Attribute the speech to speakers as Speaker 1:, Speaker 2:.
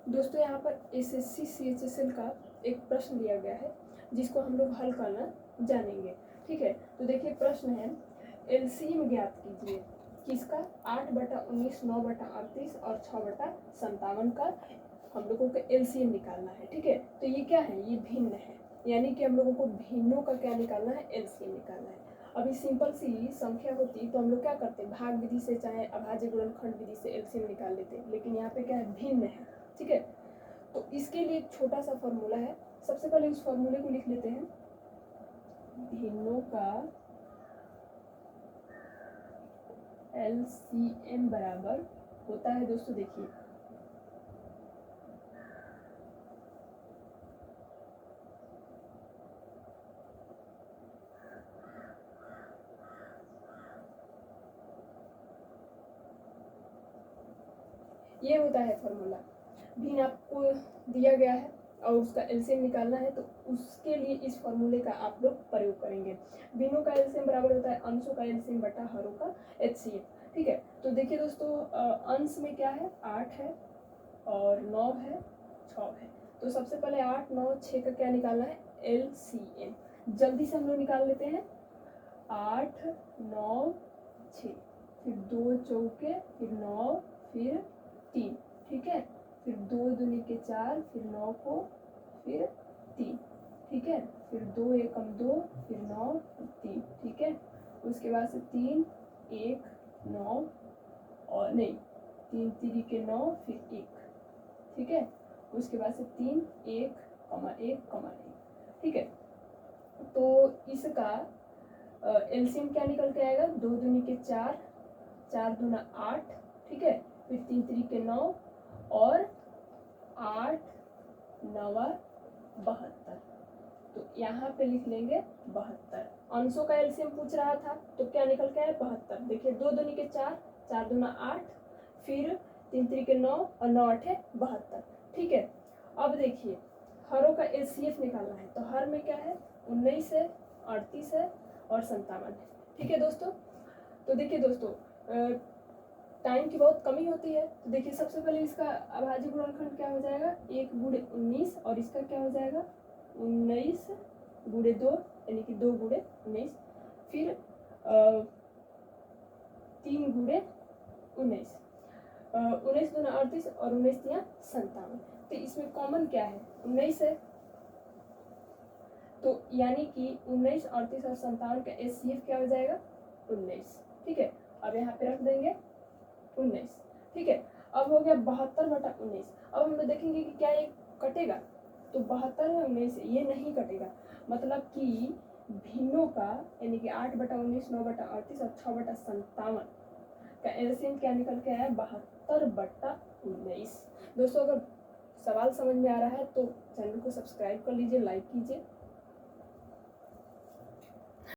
Speaker 1: दोस्तों यहाँ पर एसएससी CHSL का एक प्रश्न दिया गया है जिसको हम लोग हल करना जानेंगे। ठीक है, तो देखिए प्रश्न है एलसीएम ज्ञात कीजिए किसका 8/19, 9/38 और 6/57 का हम लोगों को एलसीएम निकालना है। ठीक है, तो ये क्या है, ये भिन्न है, यानी कि हम लोगों को भिन्नों का क्या निकालना है, एलसीएम निकालना है। अभी सिंपल सी संख्या होती तो हम लोग क्या करते, भाग विधि से चाहे अभाज्य गुणनखंड विधि से एलसीएम निकाल लेते, लेकिन यहाँ पे क्या है, भिन्न है। ठीक है, तो इसके लिए एक छोटा सा फॉर्मूला है। सबसे पहले उस फॉर्मूले को लिख लेते हैं, भिन्नों का एलसीएम बराबर होता है दोस्तों, देखिए ये होता है फॉर्मूला। भिन्न आपको दिया गया है और उसका एलसीएम निकालना है, तो उसके लिए इस फॉर्मूले का आप लोग प्रयोग करेंगे। भिन्नों का एलसीएम बराबर होता है अंशों का एलसीएम बटा हरों का एचसीएफ। ठीक है, तो देखिए दोस्तों अंश में क्या है, 8 है और 9 है, 6 है। तो सबसे पहले 8, 9, 6 का क्या निकालना है, एलसीएम। जल्दी से हम लोग निकाल लेते हैं, 8, 9, 6, फिर 2 चौके, फिर 9, फिर 3। ठीक है, फिर 2 दूनी के 4, फिर 9 को, फिर 3। ठीक है, फिर 2 एकम 2, फिर 9, 3। ठीक है, उसके बाद से 3, 1, 9 और नहीं 3 3 के 9, फिर 1। ठीक है, उसके बाद से 3, 1, 1, 1। ठीक है, तो इसका एलसीएम क्या निकल के आएगा, 2 दूनी के 4, 4 दूना 8। ठीक है, फिर 3 3 के 9 और 8 9 72। तो यहाँ पे लिख लेंगे 72। अंशों का एलसीएम पूछ रहा था तो क्या निकल के आया, 72। देखिए 2 दूनी के 4, 4 दूना 8, फिर 3 3 के 9 और 9 8 72। ठीक है, अब देखिए हरों का एचसीएफ निकालना है, तो हर में क्या है, 19 है, 38 है और 57 है। ठीक है दोस्तों, तो देखिए दोस्तों टाइम की बहुत कमी होती है, तो देखिए सबसे पहले इसका अभाज्य गुणनखंड क्या हो जाएगा, 1 गुणे 19 और इसका क्या हो जाएगा 19 गुणे 2 यानी कि 2 गुणे 19, फिर 3 गुणे 19, 19 दूना 38 और 19 तिया 57। तो इसमें कॉमन क्या है, 19 है, तो यानी कि 19, 38 और 57 का एचसीएफ क्या हो जाएगा, 19। ठीक है, अब यहाँ पे रख देंगे 19। ठीक है, अब हो गया 72/19। अब हम लोग देखेंगे कि क्या ये कटेगा, तो 72 है 19 ये नहीं कटेगा, मतलब कि भिन्नों का यानी कि 8/19, 9/38 और 6/57 का एलसीएम क्या निकल के आया, 72/19। दोस्तों अगर सवाल समझ में आ रहा है तो चैनल को सब्सक्राइब कर लीजिए, लाइक कीजिए।